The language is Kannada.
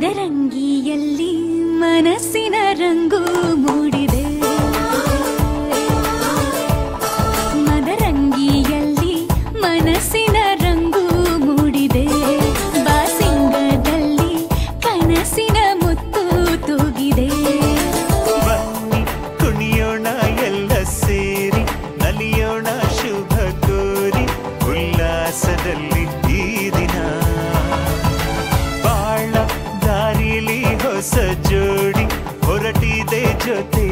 ಮದರಂಗಿಯಲ್ಲಿ ಮನಸ್ಸಿನ ರಂಗು ಮೂಡಿದೆ. ಮದರಂಗಿಯಲ್ಲಿ ಮನಸ್ಸಿನ ರಂಗು ಮೂಡಿದೆ. ಬಾಸಿಂಗದಲ್ಲಿ ಕನಸಿನ ಮುತ್ತು ತೂಗಿದೆ. ಬನ್ನಿ ಕುಣಿಯೋಣ ಎಲ್ಲ ಸೇರಿ, ನಲಿಯೋಣ ಶುಭ ಕೋರಿ, ಉಲ್ಲಾಸದಲ್ಲಿ ಈ ದಿನ. ಬಾಳ ದಾರಿಲಿ ಹೊಸ ಜೋಡಿ ಹೊರಟಿದೆ ಜೊತೆ